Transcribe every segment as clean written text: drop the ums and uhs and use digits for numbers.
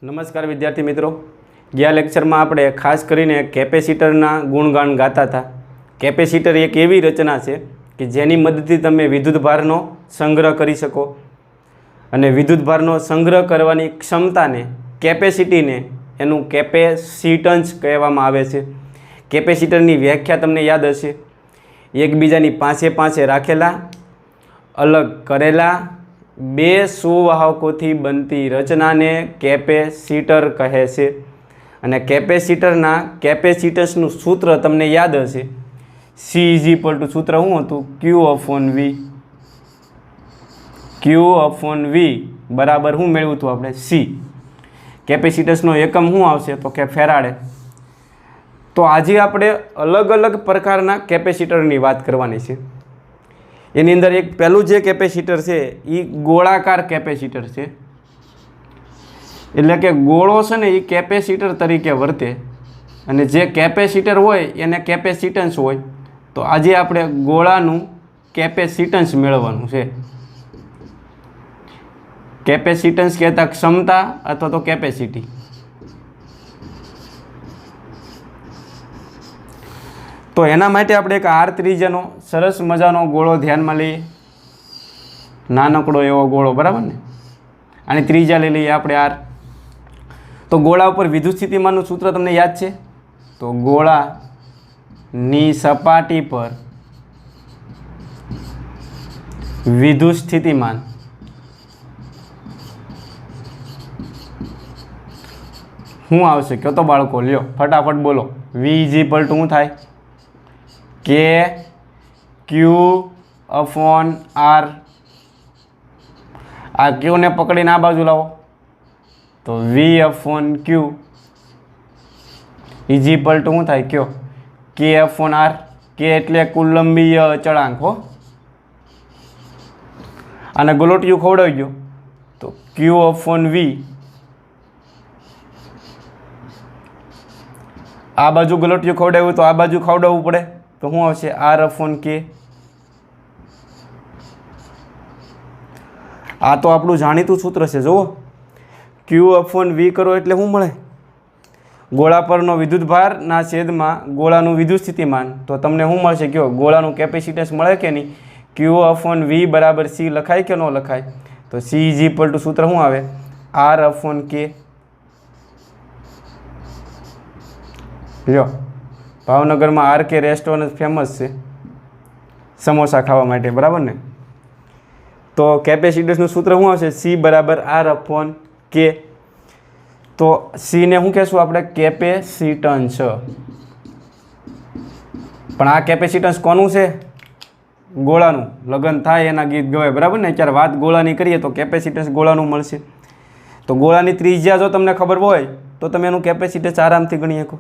नमस्कार विद्यार्थी मित्रों, गया लेक्चर में આપણે खास કરીને કેપેસિટરના ગુણગાન ગાતા હતા। કેપેસિટર એક એવી રચના છે કે જેની મદદથી તમે વિદ્યુતભારનો સંગ્રહ કરી શકો અને વિદ્યુતભારનો સંગ્રહ કરવાની ક્ષમતાને કેપેસિટીને એનું કેપેસિટન્સ કહેવામાં આવે છે। કેપેસિટરની વ્યાખ્યા તમને યાદ હશે, એકબીજાની પાસે પાસે રાખેલા અલગ કરેલા બે સુવાહકોથી બનતી રચનાને કેપેસિટર કહે છે। અને કેપેસિટરના કેપેસિટન્સનું સૂત્ર તમને યાદ હશે, C = સૂત્ર શું હતું? Q/V। Q/V બરાબર શું મેળવ્યું હતું આપણે? C। કેપેસિટન્સનો એકમ શું આવશે? તો કે ફેરાડે। તો આજે આપણે અલગ અલગ પ્રકારના કેપેસિટરની વાત કરવાની છે। એની અંદર એક પહેલું જે કેપેસિટર છે એ ગોળાકાર કેપેસિટર છે, એટલે કે ગોળો છે ને એ કેપેસિટર તરીકે વર્તે અને જે કેપેસિટર હોય એને કેપેસિટન્સ હોય। તો આજે આપણે ગોળાનું કેપેસિટન્સ મેળવવાનું છે। કેપેસિટન્સ કહેતા ક્ષમતા અથવા તો કેપેસિટી। તો એના માટે આપણે એક R ત્રિજ્યાનો સરસ મજાનો ગોળો ધ્યાનમાં લઈએ, નાનકડો એવો ગોળો, બરાબર ને? આની ત્રિજ્યા લઈ લઈએ આપણે R। તો ગોળા ઉપર વિદ્યુત સ્થિતિમાનનું સૂત્ર તમને યાદ છે? તો ગોળાની સપાટી પર વિદ્યુત સ્થિતિમાન શું આવશે? કયો તો બાળકો, લ્યો ફટાફટ બોલો। V = શું થાય? K Q/R। આ Q ને પકડીને આ બાજુ લાવો તો V/Q = શું થાય? કયો? K/R। K એટલે કુલંબીય અચળાંક હો। આને ગલોટિયું ખવડાવી ગયો તો Q/V। આ બાજુ ગલોટિયું ખવડાવ્યું તો આ બાજુ ખવડાવવું પડે તો શું આવશે? R/K। આ તો આપણું જાણીતું સૂત્ર છે, જુઓ। Q/V કરો એટલે શું મળે? ગોળા પરનો વિદ્યુતભારના છેદમાં ગોળાનું વિદ્યુત સ્થિતિમાન। તો તમને શું મળશે? કયો? ગોળાનું કેપેસિટન્સ મળે કે નહીં? Q/V = C લખાય કે ન લખાય? તો C = સૂત્ર શું આવે? R/K। લ્યો, ભાવનગરમાં RK રેસ્ટોરન્ટ ફેમસ છે સમોસા ખાવા માટે, બરાબર ને? તો કેપેસિટન્સનું સૂત્ર શું આવશે? C = R/K। તો C ને શું કહેશું આપણે? કેપેસિટન્સ। પણ આ કેપેસિટન્સ કોનું છે? ગોળાનું। લગ્ન થાય એના ગીત ગવાય, બરાબર ને? અત્યારે વાત ગોળાની કરીએ તો કેપેસિટન્સ ગોળાનું મળશે। તો ગોળાની ત્રિજ્યા જો તમને ખબર હોય તો તમે એનું કેપેસિટન્સ આરામથી ગણી શકો।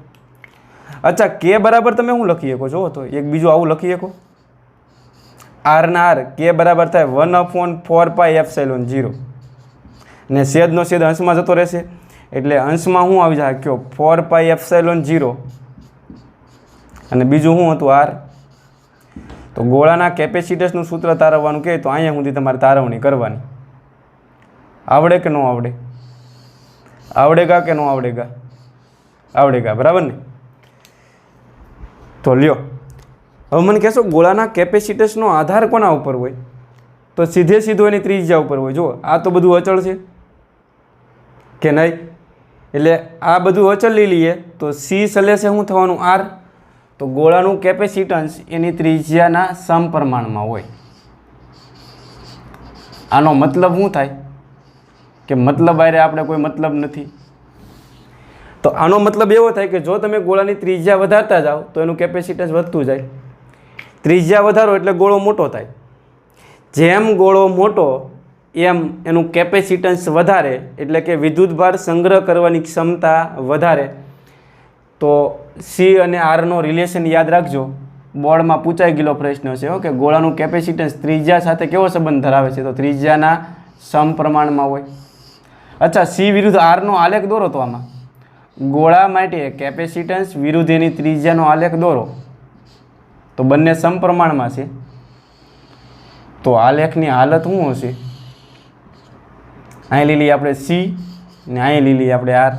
અચ્છા, K બરાબર તમે શું લખી શકો? જુઓ તો એક બીજું આવું લખી શકો, R ના R, K બરાબર થાય 1/4πε0 ને છેદનો છેદ અંશમાં જતો રહેશે એટલે અંશમાં શું આવી જાય? કયો? 4πε0 અને બીજું શું હતું? R। તો ગોળાના કેપેસિટન્સનું સૂત્ર તારવવાનું કહે તો અહીંયા સુધી તમારે તારવણી કરવાની। આવડે કે ન આવડે? આવડેગા કે ન આવડેગા? આવડેગા, બરાબર ને? તો લ્યો, હવે મને કહેશો ગોળાના કેપેસિટન્સનો આધાર કોના ઉપર હોય? તો સીધે સીધો એની ત્રિજ્યા ઉપર હોય। જુઓ, આ તો બધું અચળ છે કે નહીં? એટલે આ બધું અચળ લઈ લઈએ તો C સલેશે શું થવાનું? R। તો ગોળાનું કેપેસિટન્સ એની ત્રિજ્યાના સમપ્રમાણમાં હોય। આનો મતલબ શું થાય? કે મતલબ આરે આપણે કોઈ મતલબ નથી। તો આનો મતલબ એવો થાય કે જો તમે ગોળાની ત્રિજ્યા વધારતા જાઓ તો એનું કેપેસિટન્સ વધતું જાય। ત્રિજ્યા વધારો એટલે ગોળો મોટો થાય, જેમ ગોળો મોટો એમ એનું કેપેસિટન્સ વધારે, એટલે કે વિદ્યુતભાર સંગ્રહ કરવાની ક્ષમતા વધારે। તો C અને Rનો રિલેશન યાદ રાખજો, બોર્ડમાં પૂછાઈ ગયેલો પ્રશ્ન છે કે ગોળાનું કેપેસિટન્સ ત્રિજ્યા સાથે કેવો સંબંધ ધરાવે છે? તો ત્રિજ્યાના સમપ્રમાણમાં હોય। અચ્છા, C વિરુદ્ધ Rનો આલેખ દોરો તો આમાં ગોળા માટે કેપેસિટન્સ વિરુદ્ધ એની ત્રિજ્યાનો આલેખ દોરો તો બંને સમપ્રમાણમાં છે। તો આલેખની હાલત શું હશે? અહીં લઈ લઈએ આપણે C ને અહીં લઈ લઈએ આપણે આર.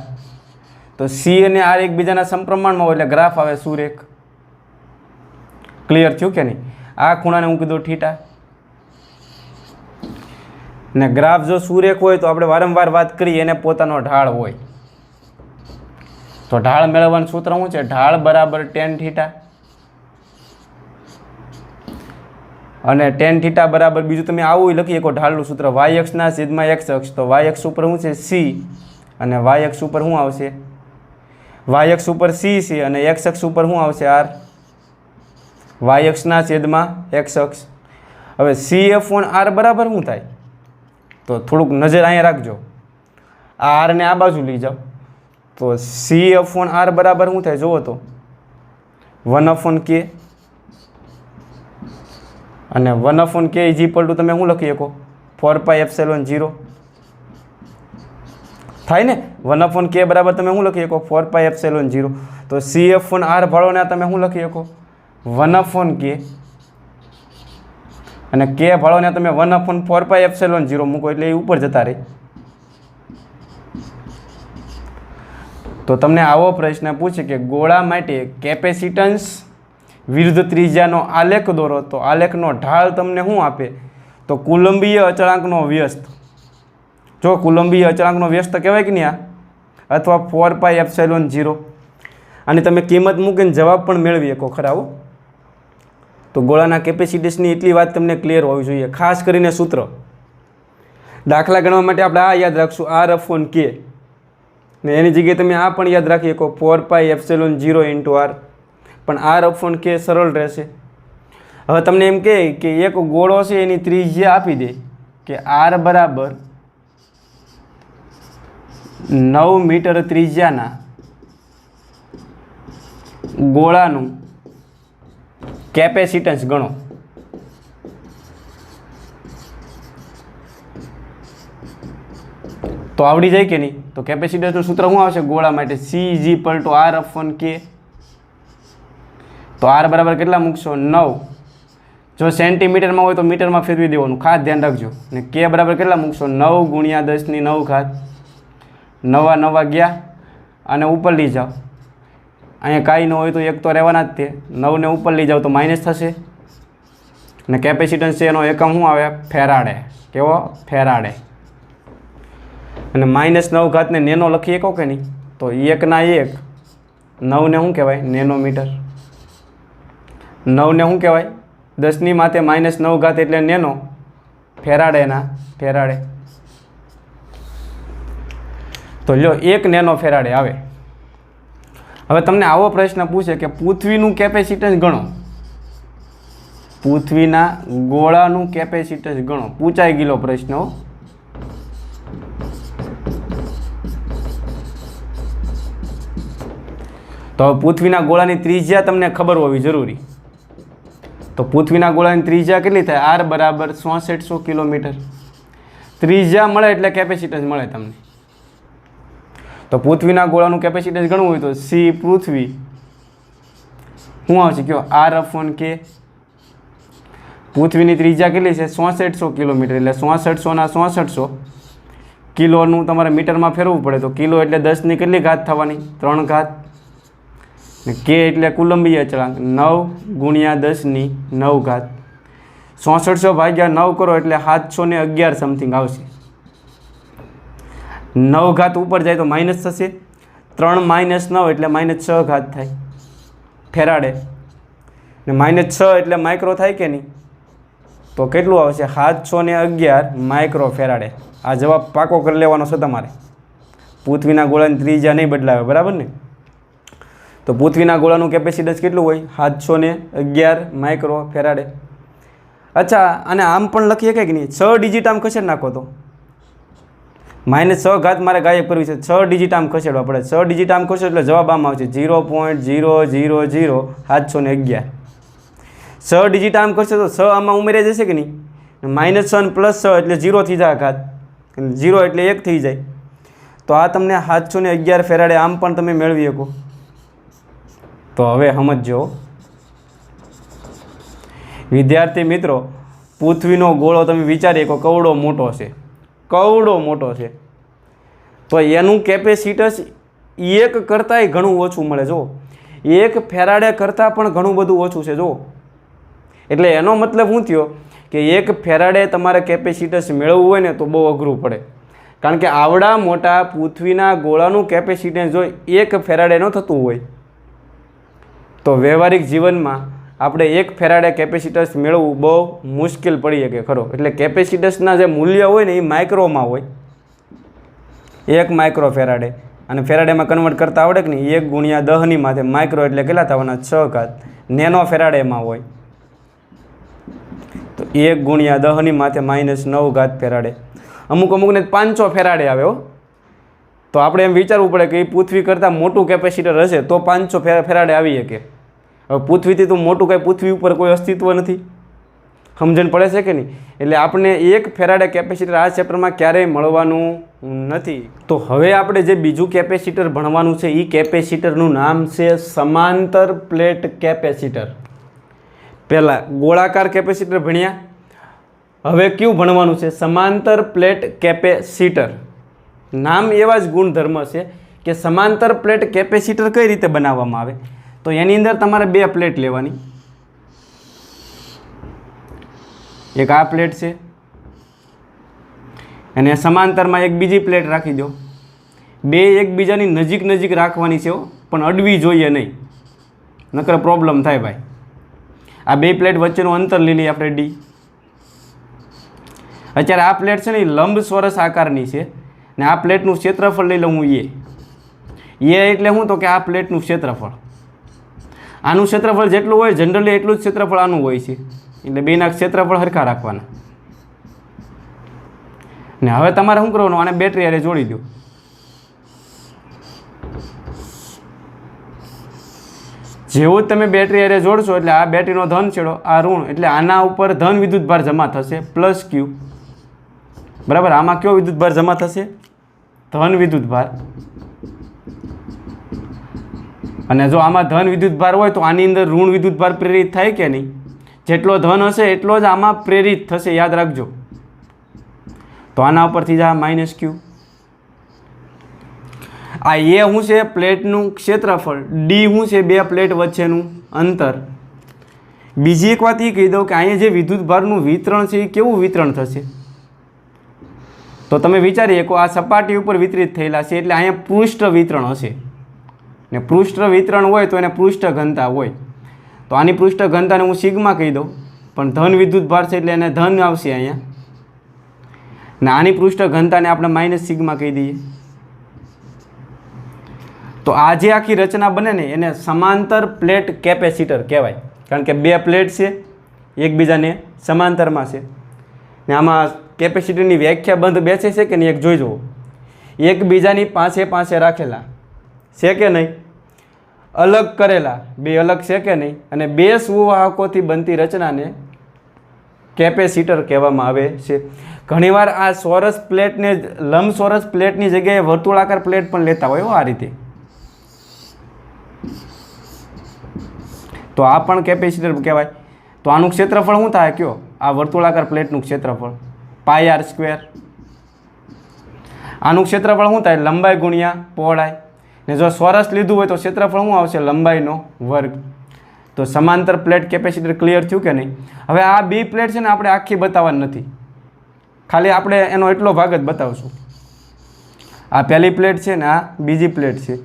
તો સી અને આર એકબીજાના સમપ્રમાણમાં હોય એટલે ગ્રાફ આવે સુરેખ. ક્લિયર થયું કે નહીં? આ ખૂણાને હું કીધું થીટા. ને ગ્રાફ જો સુરેખ હોય તો આપણે વારંવાર વાત કરીએ એને પોતાનો ઢાળ હોય. તો ઢાળ મેળવવાનું સૂત્ર શું છે? ઢાળ બરાબર ટેન થીટા. અને ટેન થીટા બરાબર બીજું તમે આવું લખી શકો ઢાળનું સૂત્ર વાય અક્ષના છેદમાં એક્સ અક્ષ. તો વાય અક્ષ ઉપર શું છે? સી. અને વાય અક્ષ ઉપર શું આવશે? વાય અક્ષ ઉપર સી છે અને એક્સ અક્ષ ઉપર શું આવશે? આર. વાય અક્ષના છેદમાં એક્સ અક્ષ. હવે સી એફ ઓન આર બરાબર શું થાય? તો થોડુંક નજર અહીંયા રાખજો. આ આરને આ બાજુ લઈ જાઓ. તો સી એફ ઓન આર બરાબર શું થાય? જુઓ તો 1/k. અને 1/k ઇઝ ઇક્વલ ટુ તમે શું લખી શકો? 4πε0 થાય ને. 1/k બરાબર તમે શું લખી શકો? 4πε0. તો સી એફ ઓન આર ભાળોને તમે શું લખી શકો? 1/k. અને કે ભાળોને તમે 1/4πε0 મૂકો એટલે એ ઉપર જતા રહે. તો તમને આવો પ્રશ્ન પૂછે કે ગોળા માટે કેપેસિટન્સ વિરુદ્ધ ત્રિજ્યાનો આલેખ દોરો. તો આલેખનો ઢાળ તમને શું આપે? તો કુલંબીય અચળાંકનો વ્યસ્ત. જો કુલંબીય અચળાંકનો વ્યસ્ત કહેવાય કે નહીં આ, અથવા 4πε0. અને તમે કિંમત મૂકીને જવાબ પણ મેળવી શકો ખરા હો. તો ગોળાના કેપેસિટન્સની એટલી વાત તમને ક્લિયર હોવી જોઈએ. ખાસ કરીને સૂત્ર દાખલા ગણવા માટે આપણે આ યાદ રાખશું r/k. ને એની જગ્યાએ તમે આ પણ યાદ રાખી શકો 4πε0 ઇન્ટુ આર. પણ r/k સરળ રહેશે. હવે તમને એમ કહે કે એક ગોળો છે એની ત્રિજ્યા આપી દે કે r બરાબર 9 મીટર ત્રિજ્યાના ગોળાનું કેપેસિટન્સ ગણો. તો આવડી જાય કે નહીં? તો કેપેસિટન્સનું સૂત્ર શું આવશે ગોળા માટે? C = r/k. તો r બરાબર કેટલા મૂકશો? 9. જો સેન્ટીમીટરમાં હોય તો મીટરમાં ફેરવી દેવાનું, ખાસ ધ્યાન રાખજો. ને k બરાબર કેટલા મૂકશો? 9 × 10⁹. નવા નવા ગયા અને ઉપર લઈ જાઓ. અહીંયા કાંઈ ન હોય તો એક તો રહેવાના જ તે. 9 ને ઉપર લઈ જાઓ તો માઇનસ થશે. ને કેપેસિટન્સ છે એનો એકમ શું આવે? ફેરાડે. કેવો? ફેરાડે. અને -9 ને નેનો લખી શકો કે નહીં? તો 1/1 9 ને શું કહેવાય? નેનોમીટર. 9 ને શું કહેવાય? 10ની માથે -9 એટલે નેનો. ફેરાડેના ફેરાડે. તો લ્યો 1 નેનો ફેરાડે આવે. હવે તમને આવો પ્રશ્ન પૂછે કે પૃથ્વીનું કેપેસિટન્સ ગણો. પૃથ્વીના ગોળાનું કેપેસિટન્સ ગણો. પૂછાઈ ગયેલો પ્રશ્ન. તો પૃથ્વીના ગોળાની ત્રિજ્યા તમને ખબર હોવી જરૂરી. તો પૃથ્વીના ગોળાની ત્રિજ્યા કેટલી થાય? r બરાબર 6600 કિલોમીટર. ત્રિજ્યા મળે એટલે કેપેસિટન્સ મળે તમને. તો પૃથ્વીના ગોળાનું કેપેસિટન્સ ગણવું હોય તો c પૃથ્વી શું આવશે? કયો? r/k. પૃથ્વીની ત્રિજ્યા કેટલી છે? 6600 કિલોમીટર. એટલે 6600 ના 6600 કિલોનું તમારે મીટરમાં ફેરવવું પડે. તો કિલો એટલે 10ની કેટલી ઘાત થવાની? 3 ઘાત. ને k એટલે કુલંબીય અચળાંક 9 × 10⁹. 6600 ભાગ્યા 9 કરો એટલે 711 સમથિંગ આવશે. 9 ઘાત ઉપર જાય તો માઇનસ થશે. 3 - 9 એટલે -6 ઘાત થાય ફેરાડે. ને -6 એટલે માઇક્રો થાય કે નહીં? તો કેટલું આવશે? 711 માઇક્રો ફેરાડે. આ જવાબ પાકો કરી લેવાનો છે તમારે. પૃથ્વીના ગોળાની ત્રિજ્યા નહીં બદલાવે, બરાબર ને? તો પૃથ્વીના ગોળાનું કેપેસિટન્સ કેટલું હોય? 711 માઇક્રો ફેરાડે. અચ્છા, અને આમ પણ લખીએ કે નહીં? 6 ડિજિટ આમ ખસેડી નાખો તો -6 ઘાત મારે ગાયબ કરવી છે. 6 ડિજિટ આમ ખસેડવા પડે. 6 ડિજિટ આમ ખસેડો એટલે જવાબ આમ આવશે 0.000 6 ડિજિટ આમ કરશે તો 6 આમાં ઉમેરાઈ જશે કે નહીં? -6 + 6 એટલે 0 થઈ જાય ઘાત. 0 એટલે 1 થઈ જાય. તો આ તમને 711 ફેરાડે આમ પણ તમે મેળવી શકો. તો હવે સમજો વિદ્યાર્થી મિત્રો, પૃથ્વીનો ગોળો તમે વિચારી શકો કવડો મોટો છે. કવડો મોટો છે. તો એનું કેપેસિટન્સ 1 કરતાંય ઘણું ઓછું મળે. જો 1 ફેરાડે કરતાં પણ ઘણું બધું ઓછું છે. જો એટલે એનો મતલબ શું થયો કે 1 ફેરાડે તમારે કેપેસિટન્સ મેળવવું હોય ને તો બહુ અઘરું પડે. કારણ કે આવડા મોટા પૃથ્વીના ગોળાનું કેપેસિટન્સ જો 1 ફેરાડે ન થતું હોય તો વ્યવહારિક જીવનમાં આપણે 1 ફેરાડે કેપેસિટન્સ મેળવવું બહુ મુશ્કેલ પડી શકે ખરો. એટલે કેપેસિટન્સના જે મૂલ્ય હોય ને એ માઇક્રોમાં હોય. 1 માઇક્રો ફેરાડે, અને ફેરાડેમાં કન્વર્ટ કરતા આવડે કે નહીં, 1 ગુણ્યા 10 ની માથે માઇક્રો એટલે કેટલા થવાના 6 ઘાત. નેનો ફેરાડેમાં હોય તો 1 ગુણ્યા 10 ની માથે -9 ઘાત ફેરાડે. અમુકને 500 ફેરાડે આવે હો. તો આપણે એમ વિચારવું પડે કે એ પૃથ્વી કરતાં મોટું કેપેસિટર હશે તો 500 ફેરાડે આવી શકે. હવે પૃથ્વીથી તો મોટું કાંઈ પૃથ્વી ઉપર કોઈ અસ્તિત્વ નથી. સમજણ પડે છે કે નહીં? એટલે આપણે 1 ફેરાડે કેપેસિટર આ ચેપ્ટરમાં ક્યારેય મળવાનું નથી. તો હવે આપણે જે બીજું કેપેસિટર ભણવાનું છે એ કેપેસિટરનું નામ છે સમાંતર પ્લેટ કેપેસિટર. પહેલાં ગોળાકાર કેપેસિટર ભણ્યા, હવે કયું ભણવાનું છે? સમાંતર પ્લેટ કેપેસિટર. નામ એવા જ ગુણધર્મ છે કે સમાંતર પ્લેટ કેપેસિટર કઈ રીતે બનાવવામાં આવે. તો એની અંદર તમારે 2 પ્લેટ લેવાની. એક આ પ્લેટ છે અને સમાંતરમાં એક બીજી પ્લેટ રાખી દો. 2 એકબીજાની નજીક નજીક રાખવાની છે પણ અડવી જોઈએ નહીં, નકર પ્રોબ્લેમ થાય ભાઈ. આ 2 પ્લેટ વચ્ચેનું અંતર લઈ લઈએ આપણે D. અત્યારે આ પ્લેટ છે ને એ લંબચોરસ આકારની છે ને આ પ્લેટનું ક્ષેત્રફળ લઈ લઉં હું એ એટલે શું? તો કે આ પ્લેટનું ક્ષેત્રફળ. આનું ક્ષેત્રફળ જેટલું હોય જનરલી એટલું જ ક્ષેત્રફળ આનું હોય છે. એટલે બેના ક્ષેત્રફળ સરખા રાખવાના. ને હવે તમારે શું કરવાનું? આને બેટરી હારે જોડી દો. જેવું જ તમે બેટરી હારે જોડશો એટલે આ બેટરીનો ધન છેડો, આ ઋણ, એટલે આના ઉપર ધન વિદ્યુતભાર જમા થશે +Q. બરાબર? આમાં કયો વિદ્યુતભાર જમા થશે? ધન વિદ્યુતભાર. અને જો આમાં ધન વિદ્યુતભાર હોય તો આની અંદર ઋણ વિદ્યુતભાર પ્રેરિત થાય કે નહીં? જેટલો ધન હશે એટલો જ આમાં પ્રેરિત થશે, યાદ રાખજો. તો આના ઉપરથી જ આ -Q. આ એ શું છે? પ્લેટનું ક્ષેત્રફળ. D શું છે? 2 પ્લેટ વચ્ચેનું અંતર. બીજી એક વાત એ કહી દઉં કે અહીંયા જે વિદ્યુતભારનું વિતરણ છે એ કેવું વિતરણ થશે? તો તમે વિચારી શકો આ સપાટી ઉપર વિતરિત થયેલા છે એટલે અહીંયા પૃષ્ઠ વિતરણ હશે. ને પૃષ્ઠ વિતરણ હોય તો એને પૃષ્ઠ ઘનતા હોય. તો આની પૃષ્ઠ ઘનતાને હું સિગ્મા કહી દઉં, પણ ધન વિદ્યુતભાર છે એટલે એને ધન આવશે અહીંયા. ને આની પૃષ્ઠ ઘનતાને આપણે -સિગ્મા કહી દઈએ. તો આ જે આખી રચના બને ને એને સમાંતર પ્લેટ કેપેસિટર કહેવાય. કારણ કે 2 પ્લેટ છે એકબીજાને સમાંતરમાં છે. ને આમાં કેપેસિટરની વ્યાખ્યા બંધ બેસે છે કે નહીં એક જોઈ જુઓ. એકબીજાની પાસે રાખેલા છે કે નહીં? અલગ કરેલા 2 અલગ છે કે નહીં? અને 2 સુવાહકોથી બનતી રચનાને કેપેસિટર કહેવામાં આવે છે. ઘણીવાર આ ચોરસ પ્લેટને લંબચોરસ પ્લેટની જગ્યાએ વર્તુળાકાર પ્લેટ પણ લેતા હોય આ રીતે. તો આ પણ કેપેસિટર કહેવાય. તો આનું ક્ષેત્રફળ શું થાય કયો? આ વર્તુળાકાર પ્લેટનું ક્ષેત્રફળ πr². આનું ક્ષેત્રફળ શું થાય? લંબાઈ ગુણ્યા પહોળાઈ. ને જો ચોરસ લીધું હોય તો ક્ષેત્રફળ શું આવશે? લંબાઈનો વર્ગ. તો સમાંતર પ્લેટ કેપેસિટર ક્લિયર થયું કે નહીં? હવે આ 2 પ્લેટ છે ને આપણે આખી બતાવવાની નથી, ખાલી આપણે એનો એટલો ભાગ જ બતાવશું. આ પહેલી પ્લેટ છે ને આ બીજી પ્લેટ છે.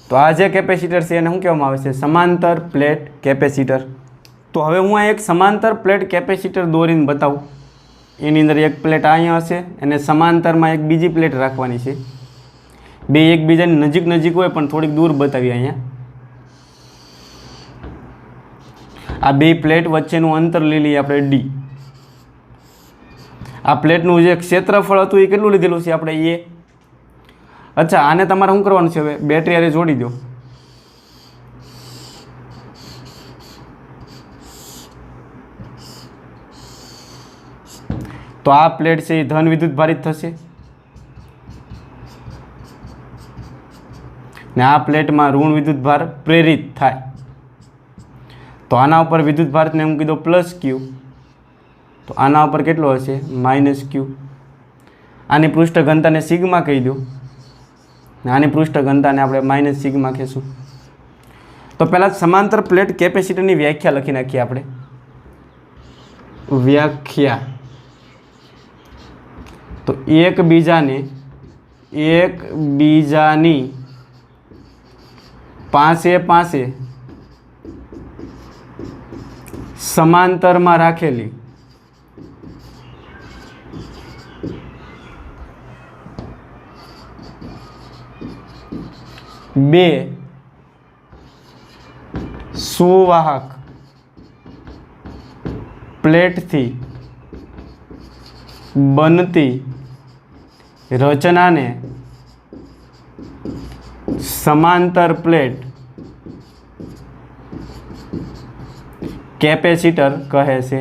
તો આ જે કેપેસિટર છે એને શું કહેવામાં આવે છે? સમાંતર પ્લેટ કેપેસિટર. તો હવે હું આ એક સમાંતર પ્લેટ કેપેસિટર દોરીને બતાવું. એની અંદર એક પ્લેટ અહીંયા હશે અને સમાંતરમાં એક બીજી પ્લેટ રાખવાની છે. 2 એકબીજાની નજીક હોય પણ થોડીક દૂર બતાવી અહીંયા. આ 2 પ્લેટ વચ્ચેનું અંતર લઈ લઈએ આપણે D. આ પ્લેટનું જે ક્ષેત્રફળ હતું એ કેટલું લીધેલું છે આપણે A. અચ્છા, આને તમારે શું કરવાનું છે? હવે બેટરી હારે જોડી દો. તો આ પ્લેટ છે એ ધન વિદ્યુત ભારિત થશે ને આ પ્લેટમાં ઋણ વિદ્યુત ભાર પ્રેરિત થાય. તો આના ઉપર વિદ્યુત ભારને હું કીધો +Q. તો આના ઉપર કેટલો હશે? -Q. આની પૃષ્ઠ ઘનતાને સિગ્મા કહી દો. આની પૃષ્ઠ ઘનતાને આપણે માઇનસ સિગ્મા કહીશું. તો પહેલાં સમાંતર પ્લેટ કેપેસિટરની વ્યાખ્યા લખી નાખીએ આપણે. વ્યાખ્યા તો એકબીજાની પાસે સમાંતરમાં રાખેલી બે સુવાહક પ્લેટથી બનતી રચનાને સમાંતર પ્લેટ કેપેસિટર કહે છે.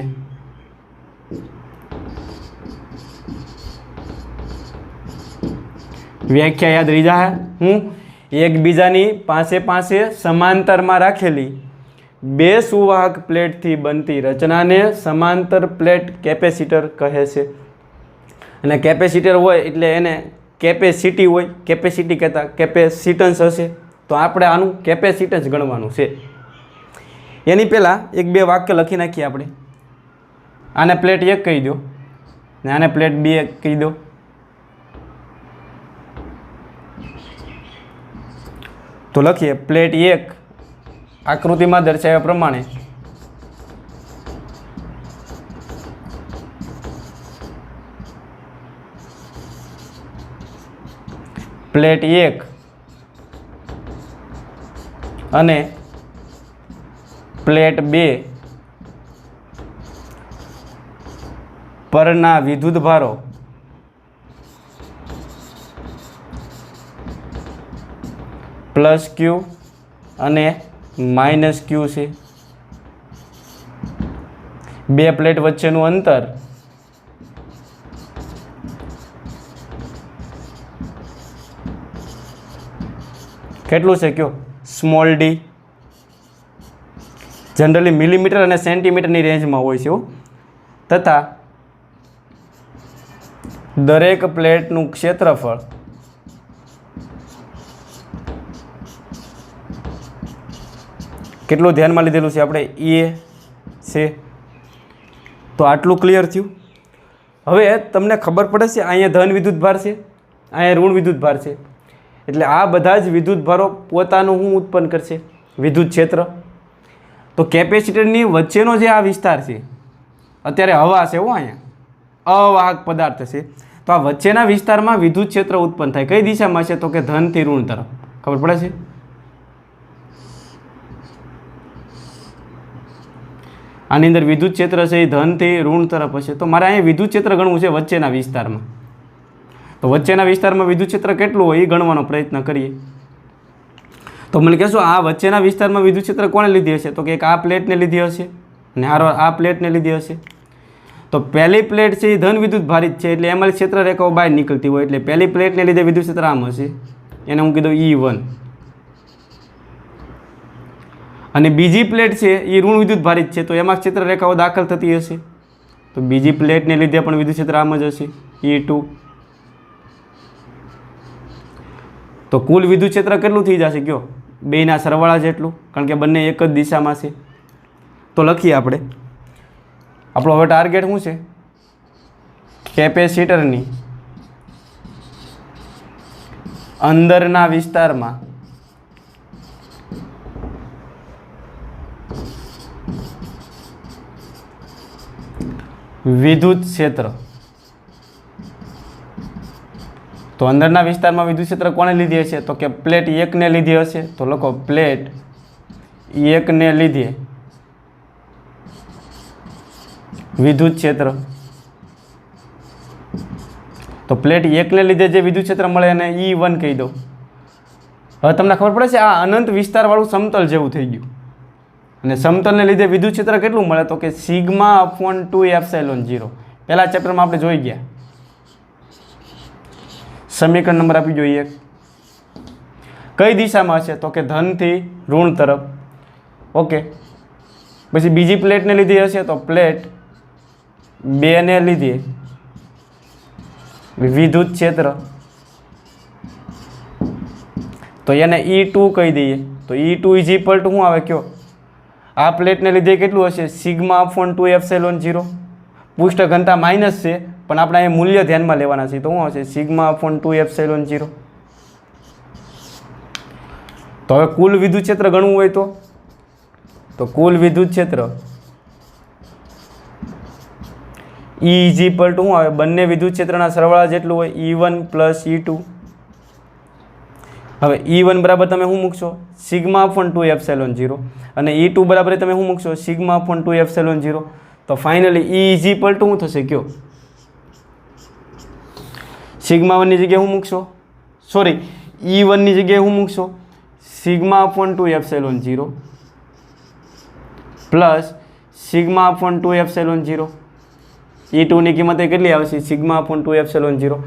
વ્યાખ્યા યાદ રહી જાય. હું એકબીજાની પાસે સમાંતરમાં રાખેલી બે સુવાહક પ્લેટથી બનતી રચનાને સમાંતર પ્લેટ કેપેસિટર કહે છે. અને કેપેસિટર હોય એટલે એને કેપેસિટી હોય, કેપેસિટી કહેતા કેપેસિટન્સ હશે, તો આપણે આનું કેપેસિટન્સ ગણવાનું છે. એની પહેલાં એક બે વાક્ય લખી નાખીએ આપણે. આને પ્લેટ 1 કહી દો ને આને પ્લેટ 2 કહી દો. તો લખીએ પ્લેટ 1 આકૃતિમાં દર્શાવ્યા પ્રમાણે પ્લેટ 1 અને પ્લેટ 2 પરના વિદ્યુત ભારો +Q અને -Q છે. બે પ્લેટ વચ્ચેનું અંતર કેટલું છે કયો? Small D. જનરલી મિલીમીટર અને સેન્ટીમીટરની રેન્જમાં હોય છે. તથા દરેક પ્લેટનું ક્ષેત્રફળ કેટલું ધ્યાનમાં લીધેલું છે આપણે? એ છે. તો આટલું ક્લિયર થયું. હવે તમને ખબર પડે છે અહીંયા ધન વિદ્યુત ભાર છે, અહીંયા ઋણ વિદ્યુત ભાર છે. એટલે આ બધા જ વિદ્યુત ભારો પોતાનું શું ઉત્પન્ન કરશે? વિદ્યુત ક્ષેત્ર. તો કેપેસિટરની વચ્ચેનો જે આ વિસ્તાર છે, અત્યારે હવા છે, અહીંયા અવાહક પદાર્થ છે, તો આ વચ્ચેના વિસ્તારમાં વિદ્યુત ક્ષેત્ર ઉત્પન્ન થાય. કઈ દિશામાં છે? તો કે ધનથી ઋણ તરફ. ખબર પડે છે? આની અંદર વિદ્યુત ક્ષેત્ર છે એ ધનથી ઋણ તરફ હશે. તો મારે અહીંયા વિદ્યુત ક્ષેત્ર ગણવું છે વચ્ચેના વિસ્તારમાં. તો વચ્ચેના વિસ્તારમાં વિદ્યુત ક્ષેત્ર કેટલું હોય એ ગણવાનો પ્રયત્ન કરીએ. તો મને કહેશો આ વચ્ચેના વિસ્તારમાં વિદ્યુત ક્ષેત્ર કોણે લીધી હશે? તો કે એક આ પ્લેટને લીધી હશે અને આ પ્લેટને લીધી હશે. તો પહેલી પ્લેટ છે એ ધન વિદ્યુત ભારિત છે, એટલે એમાં ક્ષેત્ર રેખાઓ બહાર નીકળતી હોય, એટલે પહેલી પ્લેટને લીધે વિદ્યુત ક્ષેત્ર આમ હશે, એને હું કીધું E1. અને બીજી પ્લેટ છે એ ઋણ વિદ્યુત ભારિત છે, તો એમાં ક્ષેત્ર રેખાઓ દાખલ થતી હશે, તો બીજી પ્લેટને લીધે પણ વિદ્યુત ક્ષેત્ર આમ જ હશે, E2. તો કુલ વિદ્યુત ક્ષેત્ર કેટલું થઈ જશે કયો? બેના સરવાળા જેટલું, કારણ કે બંને એક જ દિશામાં છે. તો લખીએ આપણે. આપણો હવે ટાર્ગેટ શું છે? કેપેસિટરની અંદરના વિસ્તારમાં વિદ્યુત ક્ષેત્ર. તો અંદરના વિસ્તારમાં વિદ્યુત ક્ષેત્ર કોને લીધી હશે? તો કે પ્લેટ 1 ને લીધી હશે. તો લખો પ્લેટ 1 ને લીધે વિદ્યુત ક્ષેત્ર. તો પ્લેટ 1 ને લીધે જે વિદ્યુત ક્ષેત્ર મળે એને E1 કહી દો. હવે તમને ખબર પડે છે આ અનંત વિસ્તારવાળું સમતલ જેવું થઈ ગયું. અને સમતલને લીધે વિદ્યુત ક્ષેત્ર કેટલું મળે? તો કે σ/2ε0. પહેલા ચેપ્ટરમાં આપણે જોઈ ગયા. સમીકરણ નંબર આપી જોઈએ. કઈ દિશામાં હશે? તો કે ધનથી ઋણ તરફ. ઓકે. પછી બીજી પ્લેટને લીધી હશે તો પ્લેટ 2 ને લીધે વિદ્યુત ક્ષેત્ર તો એને E2 કહી દઈએ. તો E2 ઇઝ ઇક્વલ ટુ શું આવે કયો? આ પ્લેટને લીધે કેટલું હશે? Sigma upon 2 epsilon 0. પૃષ્ઠ ઘનતા માઇનસ છે પણ આપણે અહીંયા મૂલ્ય ધ્યાનમાં લેવાના છે. તો શું હશે? Sigma upon 2 epsilon 0. તો હવે કુલ વિદ્યુત ક્ષેત્ર ગણવું હોય તો કુલ વિદ્યુત ક્ષેત્ર E ઇઝ ઇક્વલ ટુ શું આવે? બંને વિદ્યુત ક્ષેત્રના સરવાળા જેટલું હોય E1 પ્લસ E2. હવે E1 બરાબર તમે શું મૂકશો? સિગ્મા અપોન 2 એપ્સિલોન 0 અને E2 બરાબર તમે શું મૂકશો? Sigma upon 2 epsilon 0. તો finally E is equal to શું થશે કયો? સિગ્મા 1 ની જગ્યાએ શું મૂકશો? સોરી, E1 ની જગ્યાએ શું મૂકશો? Sigma upon 2 epsilon 0 plus sigma upon 2 epsilon 0. E2 ની કિંમત એ કેટલી આવશે? Sigma upon 2 epsilon 0.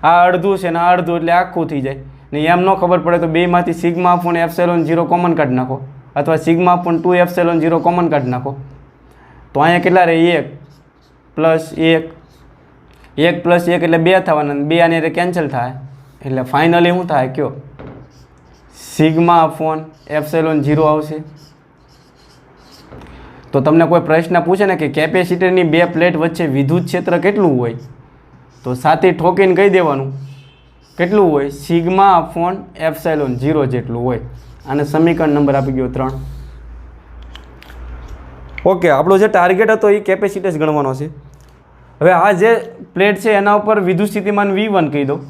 આ અડધું છે ને આ અડધું એટલે આખું થઈ જાય ને એમ ન ખબર પડે તો બેમાંથી સિગ્મા અપોન એપ્સિલોન 0 કોમન કાઢી નાખો અથવા સિગ્મા અપોન 2 એપ્સિલોન 0 કોમન કાઢી નાખો. તો અહીંયા કેટલા રહે? 1 પ્લસ 1, 1 પ્લસ 1 એટલે 2 થવાના, 2 આની કેન્સલ થાય એટલે ફાઇનલી શું થાય કયો? સિગ્મા અપોન એપ્સિલોન 0 આવશે. તો તમને કોઈ પ્રશ્ન પૂછે ને કે કેપેસિટરની બે પ્લેટ વચ્ચે વિદ્યુત ક્ષેત્ર કેટલું હોય તો સાથે ઠોકીને કહી દેવાનું કેટલું હોય? સિગ્મા અપોન એપ્સિલોન 0 જેટલું હોય. અને સમીકરણ નંબર આપી ગયો 3. ઓકે, આપણો જે ટાર્ગેટ હતો એ કેપેસિટન્સ ગણવાનો છે. હવે આ જે પ્લેટ છે એના ઉપર વિદ્યુત સ્થિતિમાન V1 કહી દો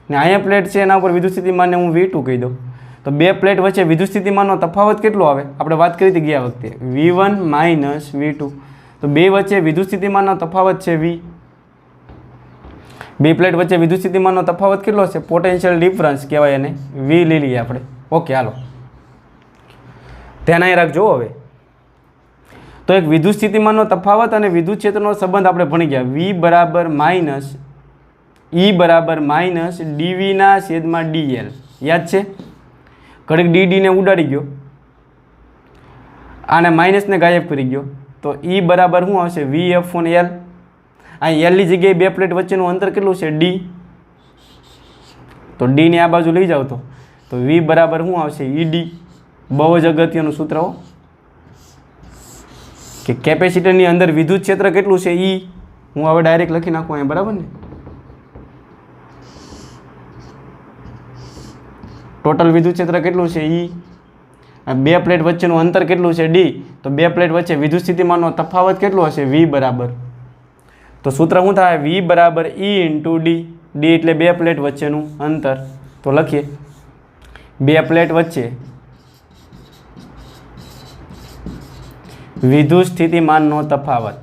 ને અહીંયા પ્લેટ છે એના ઉપર વિદ્યુત સ્થિતિમાનને હું V2 કહી દઉં. તો બે પ્લેટ વચ્ચે વિદ્યુત સ્થિતિમાનનો તફાવત કેટલો આવે? આપણે વાત કરી હતી ગયા વખતે V1 માઇનસ V2. તો બે વચ્ચે વિદ્યુત સ્થિતિમાનનો તફાવત છે V. બે પ્લેટ વચ્ચે વિદ્યુત સ્થિતિમાનનો તફાવત કેટલો છે? પોટેન્શિયલ ડિફરન્સ કહેવાય એને, V લઈ લઈએ આપણે. ઓકે, હાલો ધ્યાન અહીં રાખજો. હવે તો એક વિદ્યુત સ્થિતિમાનનો તફાવત અને વિદ્યુત ક્ષેત્રનો સંબંધ આપણે ભણી ગયા. V બરાબર માઇનસ E બરાબર માઇનસ dV ના છેદમાં dl. યાદ છે? ઘડીક dd ને ઉડાડી ગયો, આને માઇનસને ગાયબ કરી ગયો. તો E બરાબર શું આવશે? V upon L. અહીં L ની જગ્યાએ બે પ્લેટ વચ્ચેનું અંતર કેટલું છે? D. તો D ને આ બાજુ લઈ જાવ તો V બરાબર શું આવશે? ED. બહુ જ અગત્યનું સૂત્ર હો કે કેપેસિટરની અંદર વિદ્યુત ક્ષેત્ર કેટલું છે? E. હું હવે ડાયરેક્ટ લખી નાખું અહીંયા, બરાબર ને? ટોટલ વિદ્યુત ક્ષેત્ર કેટલું છે? E. બે પ્લેટ વચ્ચેનું અંતર કેટલું છે? D. તો બે પ્લેટ વચ્ચે વિદ્યુત સ્થિતિમાનનો તફાવત કેટલો હશે? V બરાબર. તો સૂત્ર શું થાય? V બરાબર E ઇન્ટુ D. D એટલે બે પ્લેટ વચ્ચેનું અંતર. તો લખીએ બે પ્લેટ વચ્ચે વિદ્યુત સ્થિતિમાનનો તફાવત.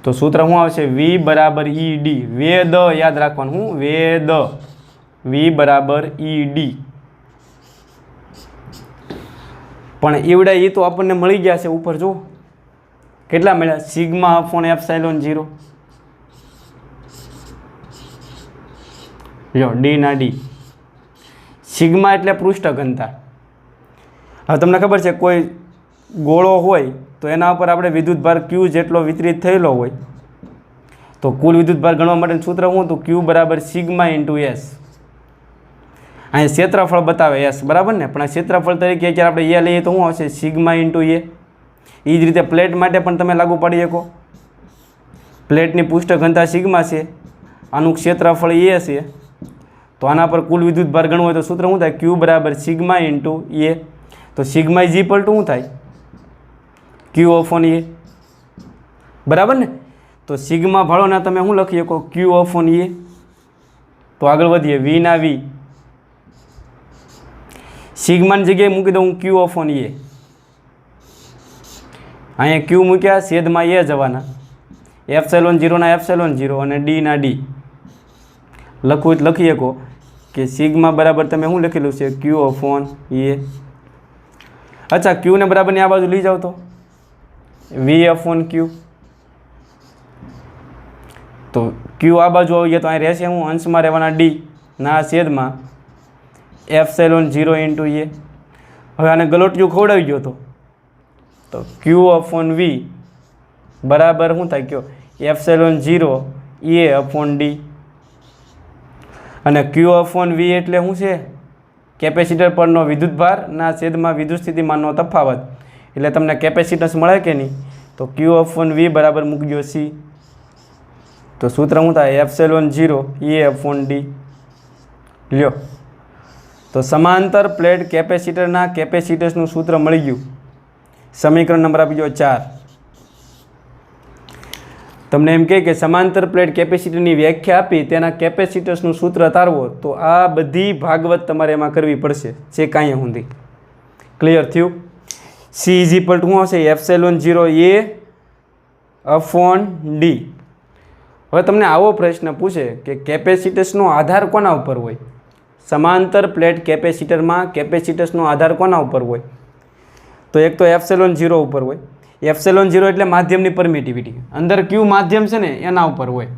તો સૂત્ર શું આવશે? V બરાબર ED. વેદ યાદ રાખવાનું. હું વેદ V બરાબર ED. પણ એવડા એ તો આપણને મળી ગયા છે ઉપર. જો કેટલા મળ્યા? Sigma upon epsilon 0. જો D ના D. સિગ્મા એટલે પૃષ્ઠ ઘનતા. હવે તમને ખબર છે કોઈ ગોળો હોય તો એના ઉપર આપણે વિદ્યુત ભાર Q જેટલો વિતરિત થયેલો હોય તો કુલ વિદ્યુત ભાર ગણવા માટેનું સૂત્ર શું હતું? Q બરાબર સિગ્મા ઇન્ટુ S. અહીં ક્ષેત્રફળ બતાવે S, બરાબર ને? પણ આ ક્ષેત્રફળ તરીકે જ્યારે આપણે લઈએ તો શું આવશે? સિગ્મા ઇન્ટુ એ. એ જ રીતે પ્લેટ માટે પણ તમે લાગુ પાડી શકો. પ્લેટની પૃષ્ઠ ઘનતા સિગ્મા છે, આનું ક્ષેત્રફળ એ છે, તો આના પર કુલ વિદ્યુત ભાર ગણવું હોય તો સૂત્ર શું થાય? Q બરાબર સિગ્મા ઇન્ટુ એ. તો સિગ્મા ઇઝ ઇક્વલ ટુ શું થાય? Q અપોન એ. બરાબર ને? તો સિગ્મા ભાળોના તમે શું લખી શકો? Q અપોન એ. તો આગળ વધીએ. V ના V. સિગ્માની જગ્યાએ મૂકી દઉં હું Q અપોન એ. અહીંયા Q મૂક્યા, છેદમાં એ જવાના. એપ્સિલોન 0 ના એપ્સિલોન 0 અને D ના D. લખવું તો લખી શકો કે સિગ્મા બરાબર તમે શું લખેલું છે? Q અપોન એ. અચ્છા, Q ને બરાબરની આ બાજુ લઈ જાઓ તો V અપોન Q. તો Q આ બાજુ આવી ગયા તો અહીં રહેશે હું અંશમાં રહેવાના D ના છેદમાં એપ્સિલોન 0 ઇન્ટુ એ. હવે આને ગલોટિયું ખવડાવી ગયો તો Q અપોન V બરાબર શું થાય? કયો એપ્સિલોન 0 એ અપોન ડી અને ક્યુ અપોન વી એટલે શું છે? કેપેસિટર પરનો વિદ્યુતભારના છેદમાં વિદ્યુત સ્થિતિમાનનો તફાવત. એટલે તમને કેપેસિટન્સ મળે કે નહીં? તો ક્યુ અપોન વી બરાબર મૂકજો સી. તો સૂત્ર શું થાય? એપ્સિલોન 0 એ અપોન ડી. લ્યો, તો સમાંતર પ્લેટ કેપેસિટરના કેપેસિટન્સનું સૂત્ર મળી ગયું. સમીકરણ નંબર આપી દો 4. તમને એમ કહે કે સમાંતર પ્લેટ કેપેસિટરની વ્યાખ્યા આપી તેના કેપેસિટન્સનું સૂત્ર તારવો, તો આ બધી ભાગવત તમારે એમાં કરવી પડશે. છે કાંઈ સુધી ક્લિયર થયું? સી ઇઝ ઇક્વલ ટુ શું આવશે? એપ્સિલોન 0 એ અપોન ડી. હવે તમને આવો પ્રશ્ન પૂછે કે કેપેસિટન્સનો આધાર કોના ઉપર હોય? સમાંતર પ્લેટ કેપેસિટરમાં કેપેસિટન્સનો આધાર કોના ઉપર હોય? તો એક તો એપ્સિલોન 0 ઉપર હોય. એપ્સિલોન 0 એટલે માધ્યમની પરમિટિવિટી. અંદર ક્યુ માધ્યમ છે ને એના ઉપર હોય.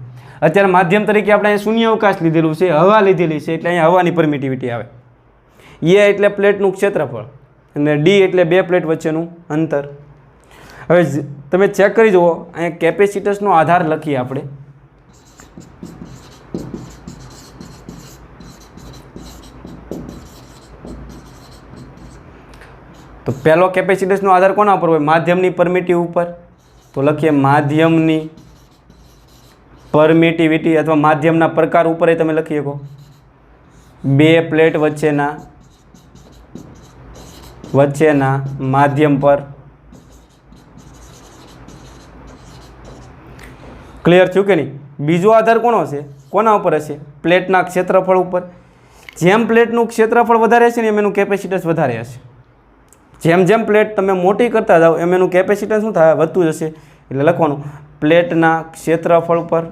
અત્યારે માધ્યમ તરીકે આપણે અહીંયા શૂન્ય અવકાશ લીધેલું છે, હવા લીધેલી છે, એટલે અહીંયા હવાની પરમિટિવિટી આવે. એ એટલે પ્લેટનું ક્ષેત્રફળ અને ડી એટલે બે પ્લેટ વચ્ચેનું અંતર. હવે તમે ચેક કરી જુઓ, અહીંયા કેપેસિટન્સનો આધાર લખીએ આપણે. તો પહેલો કેપેસિટન્સનો આધાર કોના ઉપર હોય? માધ્યમની પરમિટિવ ઉપર. તો લખીએ માધ્યમની પરમિટિવિટી અથવા માધ્યમના પ્રકાર ઉપર તમે લખી શકો. બે પ્લેટ વચ્ચેના માધ્યમ પર. ક્લિયર થયું કે નહીં? બીજો આધાર કોનો છે? કોના ઉપર હશે? પ્લેટના ક્ષેત્રફળ ઉપર. જેમ પ્લેટનું ક્ષેત્રફળ વધારે છે ને એમ એનું કેપેસિટન્સ વધારે હશે. જેમ જેમ પ્લેટ તમે મોટી કરતા જાઓ એમ એનું કેપેસિટન્સ શું થાય? વધતું જશે. એટલે લખવાનું પ્લેટના ક્ષેત્રફળ પર.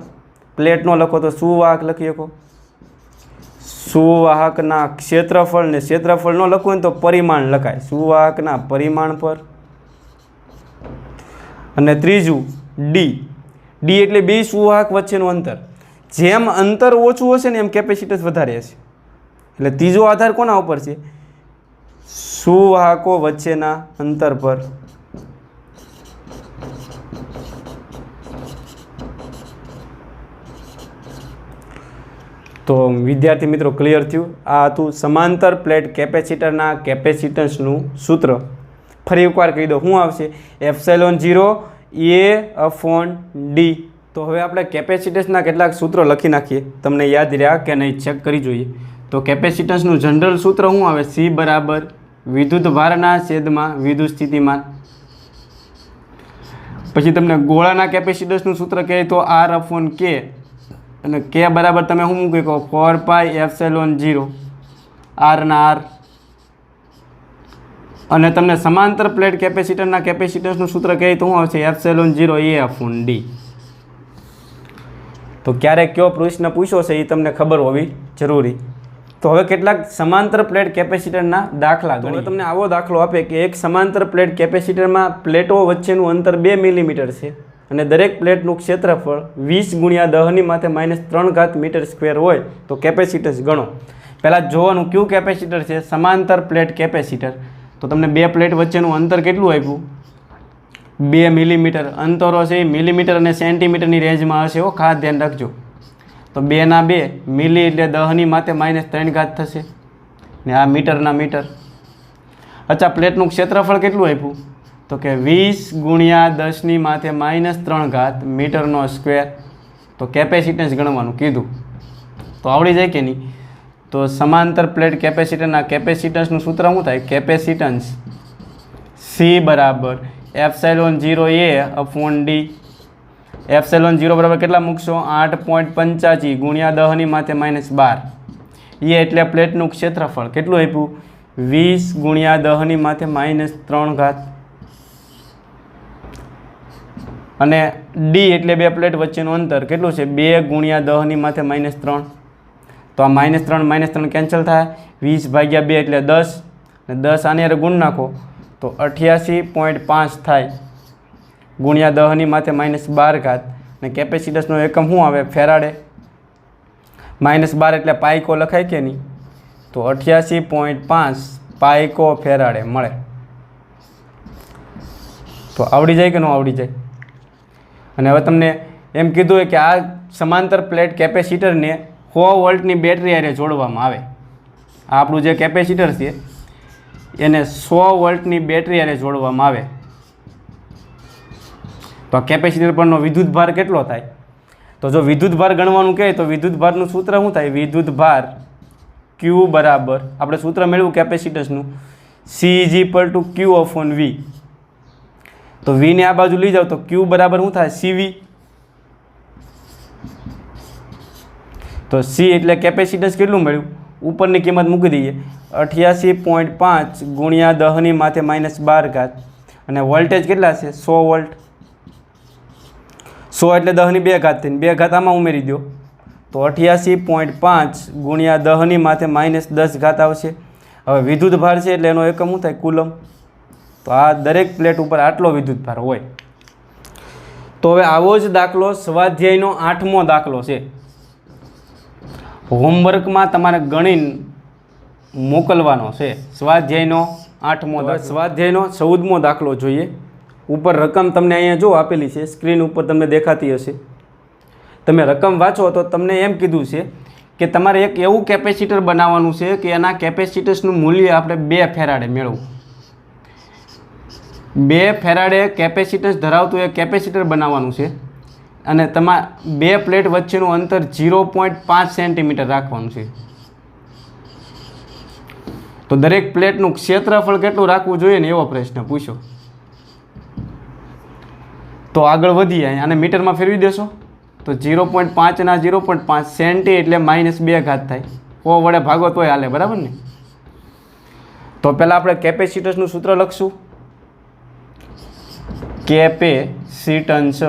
પ્લેટનો લખો તો સુવાહક લખી શકો. સુવાહકના ક્ષેત્રફળ ને ક્ષેત્રફળ ન લખવું હોય તો પરિમાણ લખાય. સુવાહકના પરિમાણ પર. અને ત્રીજું ડી. ડી એટલે બે સુવાહક વચ્ચેનું અંતર. જેમ અંતર ઓછું હશે ને એમ કેપેસિટન્સ વધારે હશે. એટલે ત્રીજો આધાર કોના ઉપર છે? સુવાહકો વચ્ચેના અંતર પર. તો વિદ્યાર્થી મિત્રો ક્લિયર થયું? આ હતું સમાંતર પ્લેટ કેપેસિટરના કેપેસિટન્સનું સૂત્ર. ફરી એકવાર કહી દો, શું આવશે? એપ્સિલોન 0 એ અપોન ડી. તો હવે આપણે કેપેસિટન્સના કેટલાક સૂત્રો લખી નાખીએ. તમને યાદ રહ્યા કે નહીં ચેક કરી જોઈએ. તો કેપેસિટન્સનું જનરલ સૂત્ર શું આવે? સી બરાબર વિદ્યુત ભારના છેદમાં વિદ્યુત સ્થિતિમાન. પછી તમને ગોળાના કેપેસિટન્સનું સૂત્ર કહે તો આર અપોન કે, અને કે બરાબર તમે શું મૂકી કહો? 4 એપ્સિલોન 0 આરના આર. અને તમને સમાંતર પ્લેટ કેપેસિટરના કેપેસિટન્સનું સૂત્ર કહે તો શું આવશે? એપ્સિલોન 0 એ અપોન ડી. તો ક્યારેક કયો પ્રશ્ન પૂછ્યો છે એ તમને ખબર હોવી જરૂરી. તો હવે કેટલાક સમાંતર પ્લેટ કેપેસિટરના દાખલા ગણીએ. તમને આવો દાખલો આપે કે એક સમાંતર પ્લેટ કેપેસિટરમાં પ્લેટો વચ્ચેનું અંતર 2 મિલીમીટર છે અને દરેક પ્લેટનું ક્ષેત્રફળ 20 × 10⁻³ મીટર સ્ક્વેર હોય તો કેપેસિટન્સ ગણો. પહેલાં જોવાનું કયું કેપેસિટર છે? સમાંતર પ્લેટ કેપેસિટર. તો તમને બે પ્લેટ વચ્ચેનું અંતર કેટલું આપ્યું? 2 મિલીમીટર. અંતરો છે એ મિલીમીટર અને સેન્ટીમીટરની રેન્જમાં હશે. ખાસ ધ્યાન રાખજો. તો 2 ના 2 મિલી એટલે 10⁻³ થશે ને આ મીટરના મીટર. અચ્છા, પ્લેટનું ક્ષેત્રફળ કેટલું આપ્યું? તો કે 20 × 10⁻³ મીટરનો સ્ક્વેર. તો કેપેસિટન્સ ગણવાનું કીધું તો આવડી જાય કે નહીં? તો સમાંતર પ્લેટ કેપેસિટરના કેપેસિટન્સનું સૂત્ર શું થાય? કેપેસિટન્સ સી બરાબર એપ્સિલોન 0 એ અપોન ડી. એપ્સિલોન 0 બરાબર કેટલા મૂકશો? 8.85 × 10⁻12. એ એટલે પ્લેટનું ક્ષેત્રફળ કેટલું આપ્યું? 20 × 10⁻³ અને ડી એટલે બે પ્લેટ વચ્ચેનું અંતર કેટલું છે? 2 × 10⁻3. તો આ -3 કેન્સલ થાય. 20/2 એટલે 10 અને 10 આની હારે ગુણ નાખો તો 88.5 થાય × 10⁻12. અને કેપેસિટન્સનો એકમ શું આવે? ફેરાડે. -12 એટલે પાઇકો લખાય કે નહીં? તો 88.5 પાઇકો ફેરાડે મળે. તો આવડી જાય કે ન આવડી જાય? અને હવે તમને એમ કીધું હોય કે આ સમાંતર પ્લેટ કેપેસિટરને 100 વોલ્ટની બેટરી હારે જોડવામાં આવે. આ આપણું જે કેપેસિટર છે એને 100 વોલ્ટની બેટરી હારે જોડવામાં આવે. તો આ કેપેસિટર પરનો વિદ્યુતભાર કેટલો થાય? તો જો વિદ્યુતભાર ગણવાનું કહે તો વિદ્યુતભારનું સૂત્ર શું થાય? વિદ્યુતભાર Q બરાબર, આપણે સૂત્ર મેળવ્યું કેપેસિટન્સનું, C = Q/V. તો V ને આ બાજુ લઈ જાઓ તો Q બરાબર શું થાય? CV. તો C એટલે કેપેસિટન્સ કેટલું મળ્યું? ઉપરની કિંમત મૂકી દઈએ, 88.5 ગુણ્યા 10⁻⁻12 અને વોલ્ટેજ કેટલા છે? 100 વોલ્ટ. 100 એટલે 10⁻2 થઈને 2 ઘાત આમાં ઉમેરી દો તો 88.5 ગુણ્યા 10⁻−10 આવશે. હવે વિદ્યુતભાર છે એટલે એનો એકમ શું થાય? કુલમ. તો આ દરેક પ્લેટ ઉપર આટલો વિદ્યુતભાર હોય. તો હવે આવો જ દાખલો સ્વાધ્યાયનો 8મો દાખલો છે. હોમવર્કમાં તમારે ગણીને મોકલવાનો છે. સ્વાધ્યાયનો 8મો દાખલો. સ્વાધ્યાયનો 14મો દાખલો જોઈએ. ઉપર રકમ તમને અહીંયા જો આપેલી છે, સ્ક્રીન ઉપર તમને દેખાતી હશે. તમે રકમ વાંચો તો તમને એમ કીધું છે કે તમારે એક એવું કેપેસિટર બનાવવાનું છે કે એના કેપેસિટન્સનું મૂલ્ય આપણે 2 ફેરાડે મેળવવું. 2 ફેરાડે કેપેસિટન્સ ધરાવતું એક કેપેસિટર બનાવવાનું છે અને તમારે 2 પ્લેટ વચ્ચેનું અંતર 0.5 સેન્ટીમીટર રાખવાનું છે. તો દરેક પ્લેટનું ક્ષેત્રફળ કેટલું રાખવું જોઈએ ને એવો પ્રશ્ન પૂછો. તો આગળ વધીએ, આને મીટરમાં ફેરવી દેશો તો 0.5 ના 0.5 સેન્ટી એટલે -2 ઘાત થાય. 100 વડે ભાગો તોય હાલે, બરાબર ને? તો પહેલાં આપણે કેપેસિટન્સનું સૂત્ર લખશું. કેપેસિટન્સ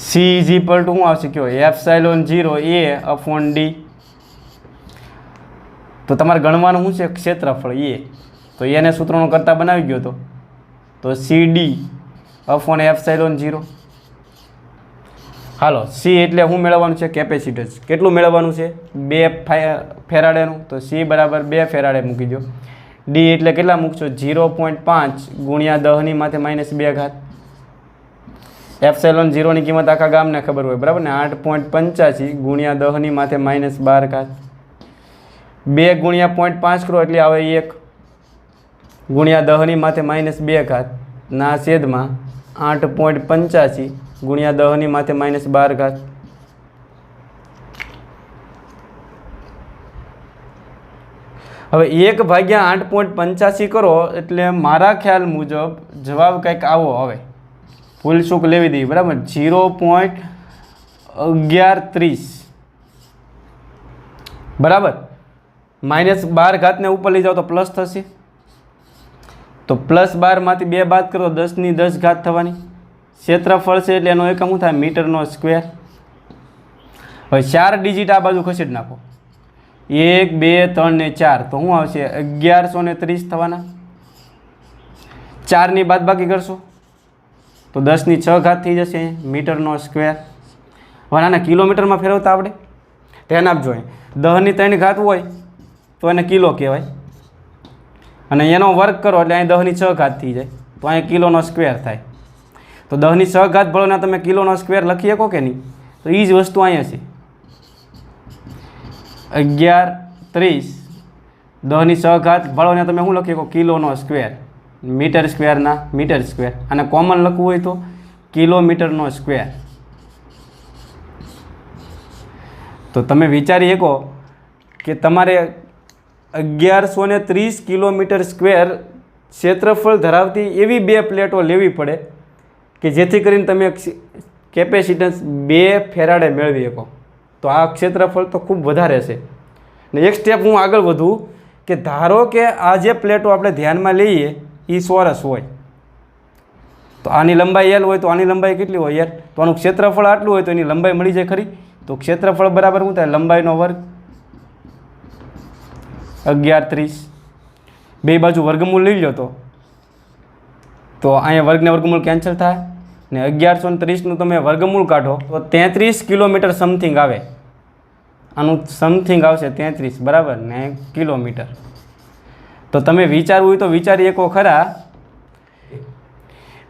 C = શું આવશે? કયો ε0 A/d. તો તમારે ગણવાનું શું છે? ક્ષેત્રફળ A. તો એને સૂત્રનો કરતા બનાવી ગયો તો CD/ε0. હાલો, C એટલે શું મેળવવાનું છે? કેપેસિટન્સ. કેટલું મેળવવાનું છે? 2 ફેરાડેનું. તો C બરાબર 2 ફેરાડે મૂકી દો. D એટલે કેટલા મૂકશો? 0.5 ગુણ્યા 10⁻−2. ε0 ની કિંમત આખા ગામને ખબર હોય, બરાબર ને? 8.85 ગુણ્યા 10⁻−12. 2 ગુણ્યા 0.5 કરો એટલે આવે 1 ગુણ્યા 10⁻−2 ના છેદમાં 8.85 ગુણ્યા 10⁻12. હવે 1/8.85 કરો એટલે મારા ખ્યાલ મુજબ જવાબ કંઈક આવો આવે. ફૂલ ચૂક લેવી દઈએ, બરાબર? 0.1130, બરાબર? -12 ને ઉપર લઈ જાઓ તો પ્લસ થશે. તો +12 માંથી 2 બાદ કરો 10⁻10 થવાની. ક્ષેત્રફળ છે એટલે એનો એકમ શું થાય? મીટરનો સ્ક્વેર. હવે 4 ડિજિટ આ બાજુ ખસેડી નાખો. 1 2 3 ને 4 તો શું આવશે? 1130 થવાના. 4 ની બાદબાકી કરશો તો 10⁶ થઈ જશે મીટરનો સ્ક્વેર. હવે આને કિલોમીટરમાં ફેરવતા આપણે ધ્યાન આપજો. 10⁻3 હોય તો એને કિલો કહેવાય અને એનો વર્ગ કરો એટલે અહીં 10⁶ થઈ જાય તો અહીં કિલોનો સ્ક્વેર થાય. તો 10⁶ ભળોના તમે કિલોનો સ્ક્વેર લખી શકો કે નહીં? તો એ જ વસ્તુ અહીંયા છે. 1130 10⁶ ભળોને તમે શું લખી શકો? કિલોનો સ્ક્વેર. મીટર સ્ક્વેરના મીટર સ્ક્વેર. અને કોમન લખવું હોય તો કિલોમીટરનો સ્ક્વેર. તો તમે વિચારી શકો કે તમારે 1130 કિલોમીટર સ્ક્વેર ક્ષેત્રફળ ધરાવતી એવી 2 પ્લેટો લેવી પડે કે જેથી કરીને તમે કેપેસિટન્સ 2 ફેરાડે મેળવી શકો. તો આ ક્ષેત્રફળ તો ખૂબ વધારે છે. ને એક સ્ટેપ હું આગળ વધું કે ધારો કે આ જે પ્લેટો આપણે ધ્યાનમાં લઈએ એ ચોરસ હોય તો આની લંબાઈ L હોય તો આની લંબાઈ કેટલી હોય યાર? તો આનું ક્ષેત્રફળ આટલું હોય તો એની લંબાઈ મળી જાય ખરી? તો ક્ષેત્રફળ બરાબર શું થાય? લંબાઈનો વર્ગ. 1130 બે બાજુ વર્ગમૂળ લઈ લો તો અહીંયા વર્ગને વર્ગમૂળ કેન્સલ થાય ને 1130નું તમે વર્ગમૂળ કાઢો તો 33 કિલોમીટર સમથિંગ આવે. આનું સમથિંગ આવશે 33, બરાબર ને? કિલોમીટર. તો તમે વિચારવું હોય તો વિચારી શકો ખરા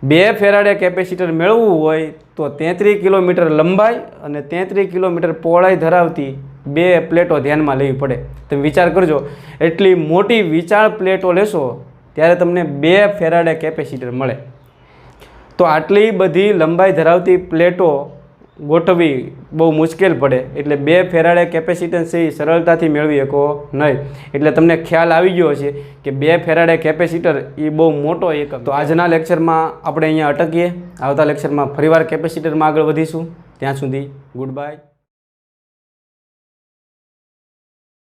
2 ફેરાડે કેપેસિટર મેળવવું હોય તો 33 કિલોમીટર લંબાઈ અને 33 કિલોમીટર પહોળાઈ ધરાવતી 2 પ્લેટો ધ્યાનમાં લેવી પડે. તમે વિચાર કરજો, એટલી મોટી વિશાળ પ્લેટો લેશો ત્યારે તમને 2 ફેરાડે કેપેસિટર મળે. તો આટલી બધી લંબાઈ ધરાવતી પ્લેટો ગોઠવવી બહુ મુશ્કેલ પડે. એટલે 2 ફેરાડે કેપેસિટન્સ એ સરળતાથી મેળવી શકો નહીં. એટલે તમને ખ્યાલ આવી ગયો હશે કે 2 ફેરાડે કેપેસિટર એ બહુ મોટો એકમ. તો આજના લેક્ચરમાં આપણે અહીંયા અટકીએ. આવતા લેક્ચરમાં ફરીવાર કેપેસિટરમાં આગળ વધીશું. ત્યાં સુધી ગુડ બાય.